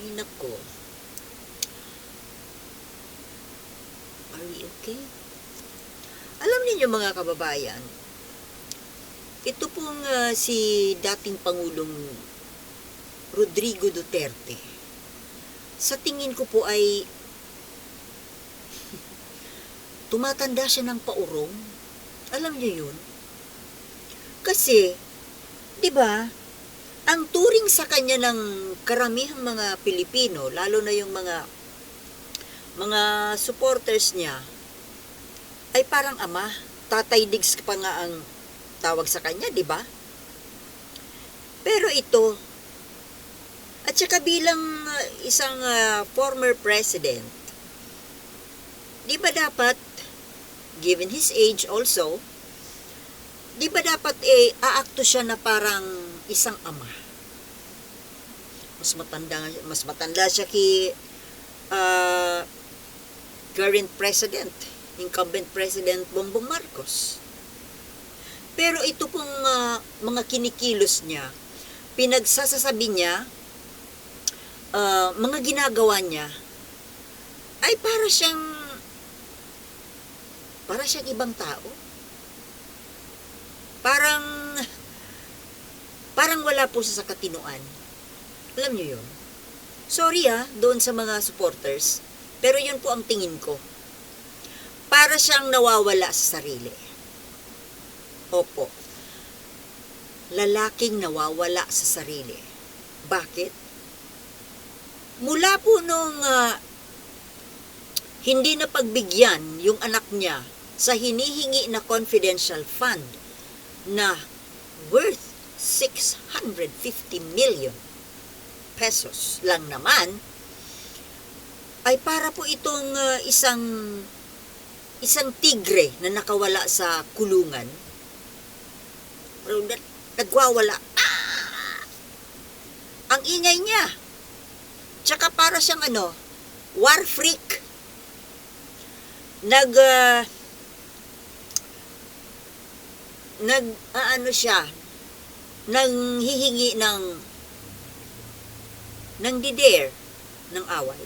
Ay, nako. Are we okay? Alam niyo mga kababayan, ito pong si dating Pangulong Rodrigo Duterte, sa tingin ko po ay tumatanda siya ng paurong. Alam niyo yun? Kasi, di ba, ang turing sa kanya ng karamihang mga Pilipino, lalo na yung mga supporters niya, ay parang ama. Tatay Diggs pa nga ang tawag sa kanya, di ba? Pero ito, at saka bilang isang former president, di ba dapat, given his age also, di ba dapat aakto siya na parang isang ama? Mas matanda siya kay current president, incumbent President Bongbong Marcos. Pero ito pong mga kinikilos niya, pinagsasasabi niya, mga ginagawa niya, ay para siyang ibang tao. Parang wala po siya sa katinuan. Alam niyo yun? Sorry doon sa mga supporters, pero yun po ang tingin ko. Para siyang nawawala sa sarili. Opo. Lalaking nawawala sa sarili. Bakit? Mula po nung hindi na pagbigyan yung anak niya sa hinihingi na confidential fund na worth 650 million pesos lang naman, ay para po itong isang tigre na nakawala sa kulungan. Nagwawala. Ang ingay niya. Tsaka para siyang war freak. Nanghihingi ng didare ng away.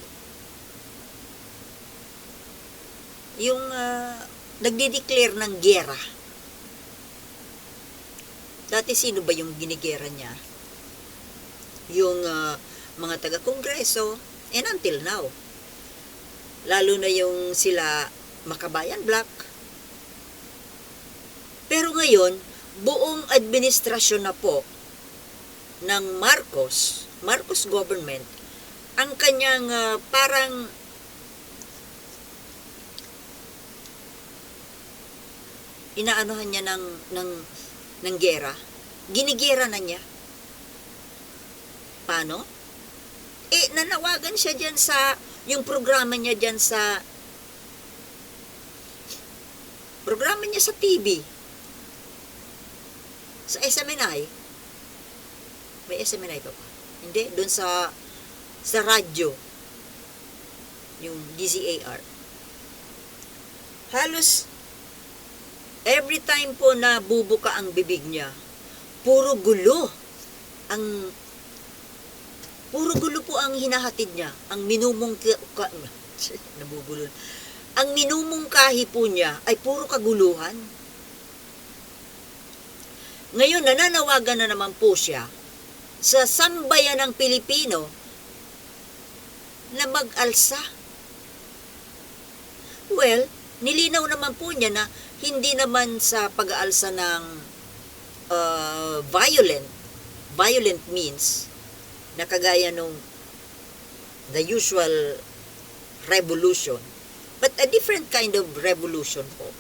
Yung nagdi-declare ng giyera. Dati sino ba yung ginigera niya? Yung mga taga-kongreso, and until now. Lalo na yung sila Makabayan Black. Pero ngayon, buong administrasyon na po ng Marcos government, ang kanyang parang inaanohan niya ng gera. Ginigera na niya. Paano? Nanawagan siya dyan sa, yung programa niya dyan sa, programa niya sa TV. Sa SMNI. May SMNI pa ba? Hindi, doon sa radyo. Yung DZAR. Halos, every time po na bubuka ang bibig niya, puro gulo po ang hinahatid niya. Ang minumungkahi po niya ay puro kaguluhan. Ngayon, nananawagan na naman po siya sa sambayan ng Pilipino na mag-alsa. Well, nilinaw naman po niya na hindi naman sa pag-aalsa ng violent means na kagaya nung the usual revolution, but a different kind of revolution po.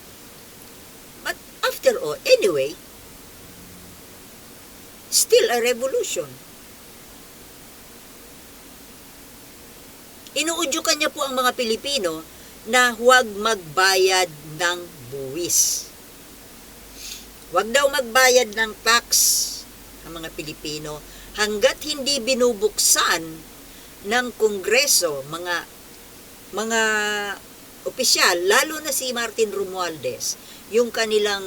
But after all, anyway, still a revolution. Inuudyukan niya po ang mga Pilipino na huwag magbayad ng buwis. Huwag daw magbayad ng tax ang mga Pilipino hanggat hindi binubuksan ng Kongreso, mga opisyal, lalo na si Martin Romualdez, yung kanilang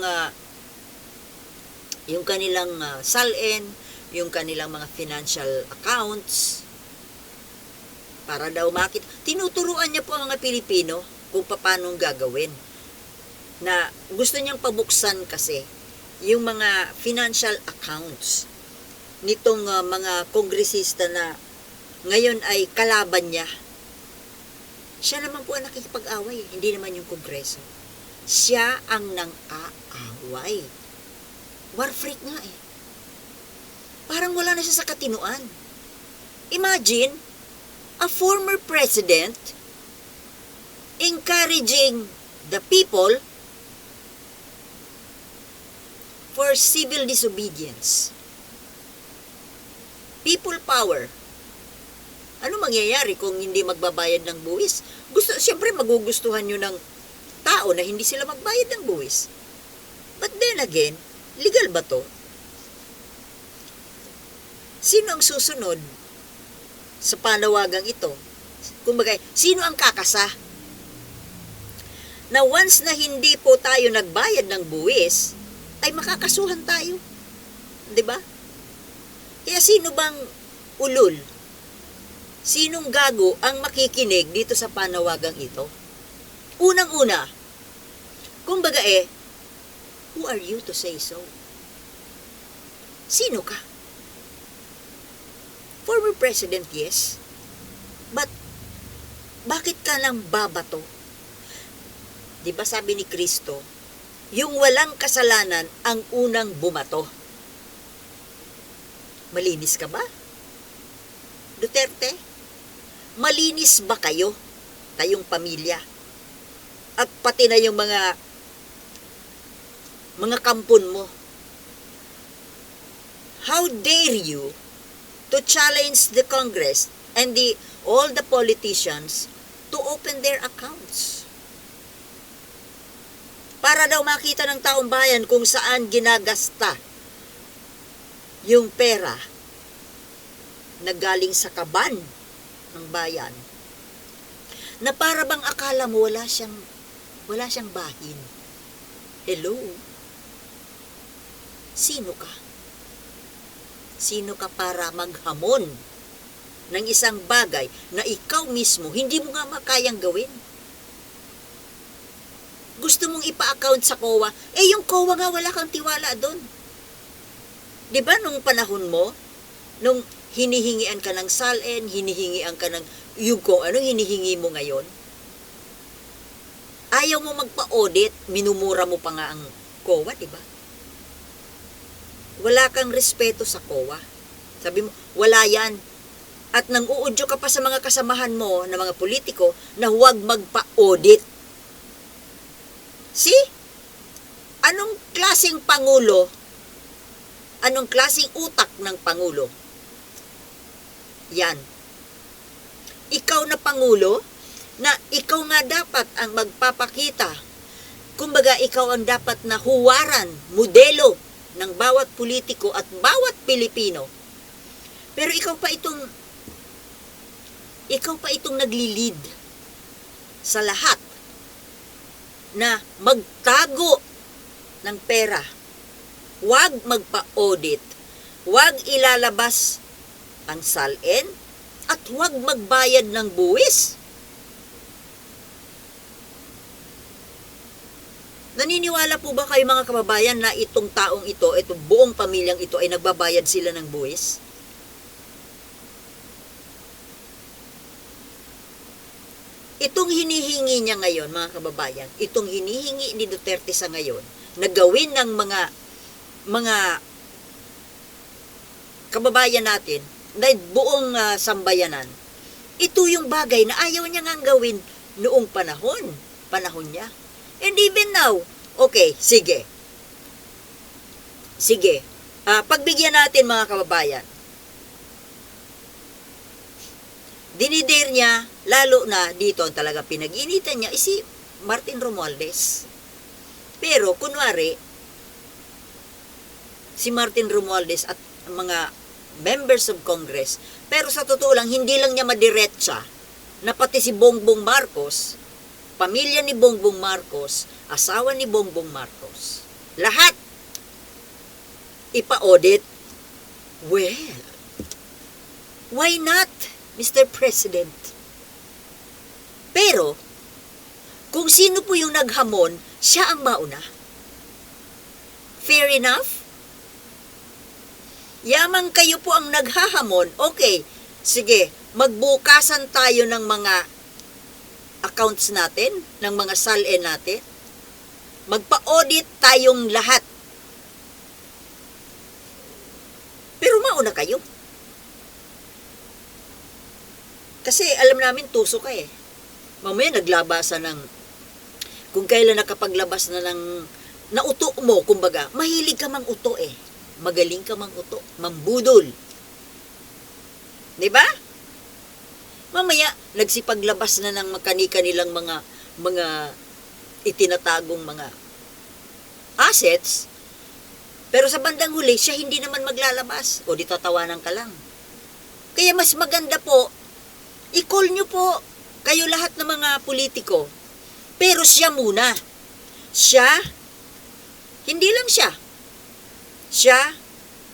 SALN, yung kanilang mga financial accounts, Para daw makita. Tinuturuan niya po ang mga Pilipino kung paano gagawin. Na gusto niyang pabuksan kasi yung mga financial accounts nitong mga kongresista na ngayon ay kalaban niya. Siya naman po ang nakikipag-away, hindi naman yung kongreso. Siya ang nang-aaway. War freak nga eh. Parang wala na siya sa katinuan. Imagine, a former president encouraging the people for civil disobedience. People power. Ano mangyayari kung hindi magbabayad ng buwis? Siyempre magugustuhan nyo ng tao na hindi sila magbayad ng buwis. But then again, legal ba to? Sino ang susunod sa panawagang ito? Kumbaga, sino ang kakasa? Na once na hindi po tayo nagbayad ng buwis, ay makakasuhan tayo. 'Di ba? Kaya sino bang ulol? Sinong gago ang makikinig dito sa panawagang ito? Unang-una, kumbaga who are you to say so? Sino ka? Former president, yes. But, bakit ka lang babato? Di ba sabi ni Kristo, yung walang kasalanan ang unang bumato. Malinis ka ba? Duterte, malinis ba kayo? Kayong pamilya? At pati na yung mga kampon mo. How dare you to challenge the Congress and all the politicians to open their accounts? Para daw makita ng taong bayan kung saan ginagasta yung pera na galing sa kaban ng bayan. Na para bang akala mo wala siyang bahin. Hello? Sino ka? Sino ka para maghamon ng isang bagay na ikaw mismo hindi mo nga makayang gawin? Gusto mong ipa-account sa COA, yung COA nga wala kang tiwala doon. 'Di ba nung panahon mo, nung hinihingian ka ng SALN, hinihingian ka ng yung kung ano hinihingi mo ngayon? Ayaw mo magpa-audit, minumura mo pa nga ang COA, 'di ba? Wala kang respeto sa COA. Sabi mo, wala yan. At nang uudyo ka pa sa mga kasamahan mo na mga politiko na huwag magpa-audit. See? Anong klaseng pangulo? Anong klaseng utak ng pangulo? Yan. Ikaw na pangulo, na ikaw nga dapat ang magpapakita. Kumbaga, ikaw ang dapat na huwaran, modelo ng bawat politiko at bawat Pilipino. Pero ikaw pa itong nagli-lead sa lahat na magtago ng pera. Huwag magpa-audit. Huwag ilalabas ang SALN at huwag magbayad ng buwis. Naniniwala po ba kayo mga kababayan na itong taong ito, itong buong pamilyang ito ay nagbabayad sila ng buwis? Itong hinihingi niya ngayon, mga kababayan, itong hinihingi ni Duterte sa ngayon, na gawin ng mga kababayan natin, dahil buong sambayanan, ito yung bagay na ayaw niya nga gawin noong panahon niya. And even now, okay, sige. Pagbigyan natin mga kababayan. Dinidare niya, lalo na dito ang talaga pinag-initan niya, si Martin Romualdez. Pero, kunwari, si Martin Romualdez at mga members of Congress, pero sa totoo lang, hindi lang niya madiretsa na pati si Bongbong Marcos, pamilya ni Bongbong Marcos, asawa ni Bongbong Marcos, lahat ipa-audit. Well, why not, Mr. President? Pero, kung sino po yung naghamon, siya ang mauna. Fair enough? Yamang kayo po ang naghahamon, okay, sige, magbukasan tayo ng mga accounts natin, ng mga SALN natin. Magpa-audit tayong lahat. Pero mauna kayo. Kasi alam namin tuso ka eh. Mamaya naglabasan ng, kung kailan nakapaglabas na ng nauto mo, kumbaga, mahilig ka mang uto eh. Magaling ka mang uto, mambudol. 'Di ba? Mamaya nagsipaglabas na ng kani-kanilang mga itinatagong mga assets, pero sa bandang huli siya hindi naman maglalabas o di tatawanan ka lang. Kaya mas maganda po, i-call nyo po kayo lahat ng mga politiko, pero siya muna. Siya, hindi lang siya,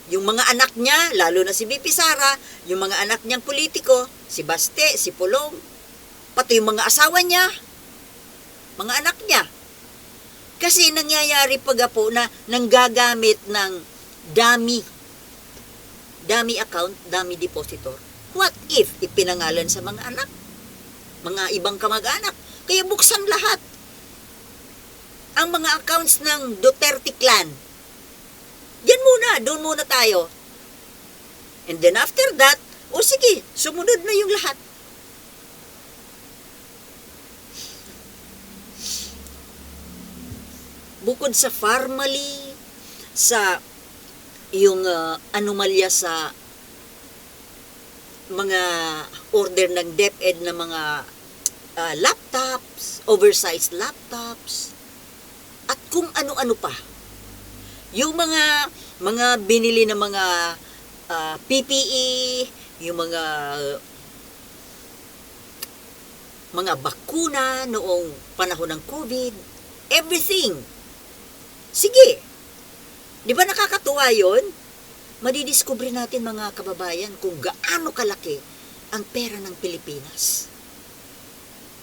yung mga anak niya, lalo na si BP Sara, yung mga anak niyang politiko, si Baste, si Pulong, pati yung mga asawa niya, mga anak niya. Kasi nangyayari pag po na nanggagamit ng dummy account, dummy depositor. What if ipinangalan sa mga anak, mga ibang kamag-anak? Kaya buksan lahat ang mga accounts ng Duterte clan. Yan muna, doon muna tayo. And then after that, o sige, sumunod na yung lahat. Bukod sa formally, sa yung anomalya sa mga order ng DepEd na mga laptops, oversized laptops, at kung ano-ano pa. Yung mga binili ng mga PPE, yung mga bakuna noong panahon ng COVID, everything. Sige. 'Di ba nakakatuwa 'yon? Madidiscover natin mga kababayan kung gaano kalaki ang pera ng Pilipinas.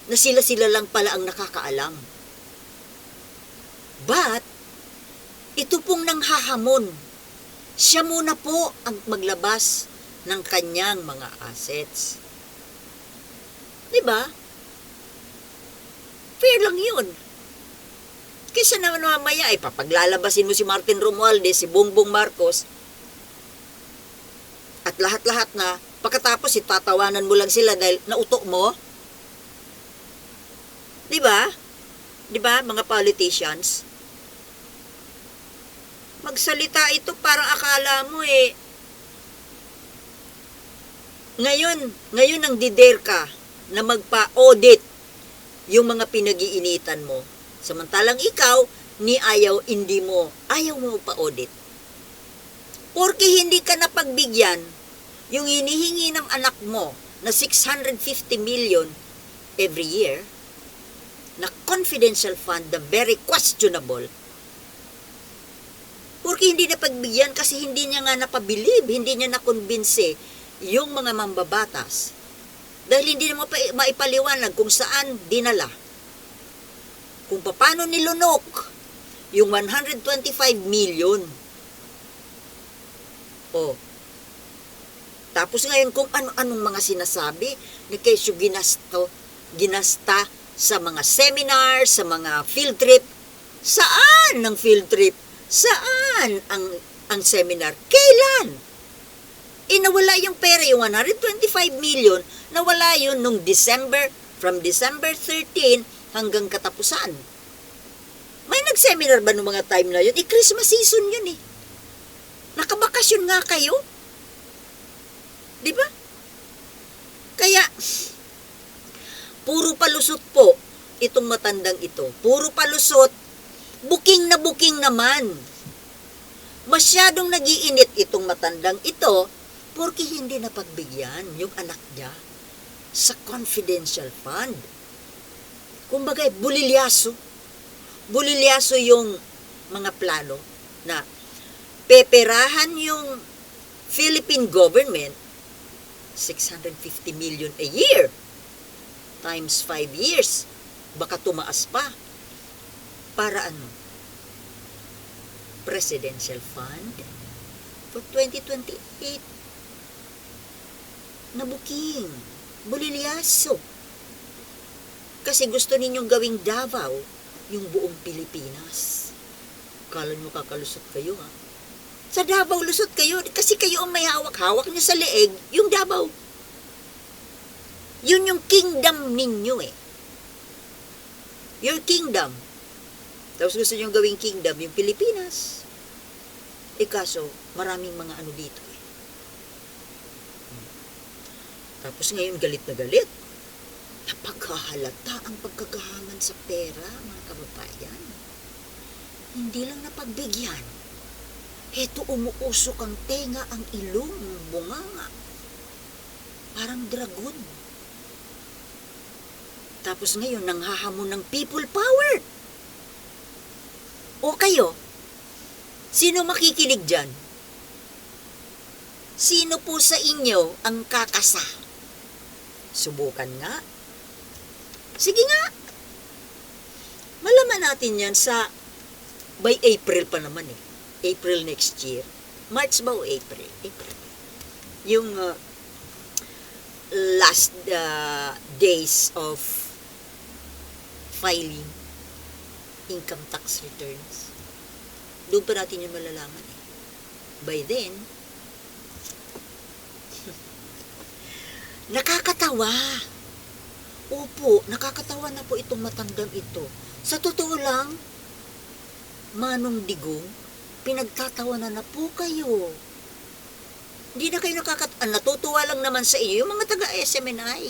Na sila lang pala ang nakakaalam. But ito pong nanghahamon. Siya muna po ang maglabas ng kanyang mga assets. 'Di ba? Fair lang 'yun. Kaysa naman mamaya ay papaglalabasin mo si Martin Romualdez, si Bongbong Marcos, at lahat-lahat na, pagkatapos itatawanan mo lang sila dahil nauto mo. 'Di ba? 'Di ba, mga politicians? Magsalita ito parang akala mo ngayon ang didare ka na magpa-audit yung mga pinag-iinitan mo. Samantalang ikaw, ayaw mo pa-audit. Porque hindi ka napagbigyan yung hinihingi ng anak mo na 650 million every year na confidential fund na very questionable. Porque hindi napagbigyan kasi hindi niya nga napabilib, hindi niya nakonbinse yung mga mambabatas. Dahil hindi na maipaliwanag kung saan dinala. Kung paano nilunok yung 125 million. O, tapos ngayon kung ano-anong mga sinasabi na kesyo ginasta sa mga seminar, sa mga field trip. Saan ang field trip? Saan ang seminar? Kailan? Nawala yung pera, yung 125 million, nawala yun nung from December 13 hanggang katapusan. May nag-seminar ba nung mga time na yun? Christmas season yun Nakabakasyon nga kayo. Diba? Kaya, puro palusot po itong matandang ito. Puro palusot. Buking na buking naman. Masyadong nagiinit itong matandang ito porque hindi napagbigyan yung anak niya sa confidential fund. Kumbaga, bulilyaso. Bulilyaso yung mga plano na peperahan yung Philippine government 650 million a year. times 5 years. Baka tumaas pa. Para ano? Presidential Fund for 2028 na booking. Bulilyaso. Kasi gusto ninyong gawing Davao yung buong Pilipinas. Kala nyo kakalusot kayo, ha? Sa Davao lusot kayo kasi kayo ang may hawak-hawak nyo sa leeg, yung Davao. Yun yung kingdom ninyo eh. Your kingdom. Tapos gusto nyo gawing kingdom yung Pilipinas. Eh kaso, maraming mga ano dito eh. Tapos ngayon galit na galit. Napaghahalata ang pagkagahaman sa pera, mga kababayan. Hindi lang napagbigyan. Heto umuusok ang tenga, ang ilong, ang bunganga. Parang dragon. Tapos ngayon, nanghahamon ng people power. O kayo, sino makikinig dyan? Sino po sa inyo ang kakasa? Subukan nga. Sige nga. Malaman natin yan by April pa naman eh. April next year. March ba o April? April. Yung last days of filing income tax returns. Doon pa natin yung malalaman eh. By then, nakakatawa. Opo, nakakatawa na po itong matandang ito. Sa totoo lang, Manong Digong, pinagtatawanan na po kayo. Hindi na kayo natutuwa lang naman sa inyo, yung mga taga-SMNI.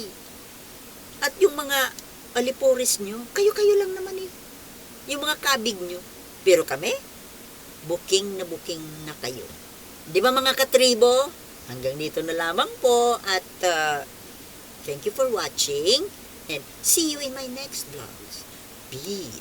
At yung mga aliporis nyo, kayo-kayo lang naman eh. Yung mga kabig nyo. Pero kami, booking na kayo. Di ba mga katribo? Hanggang dito na lamang po at thank you for watching and see you in my next vlogs. Peace.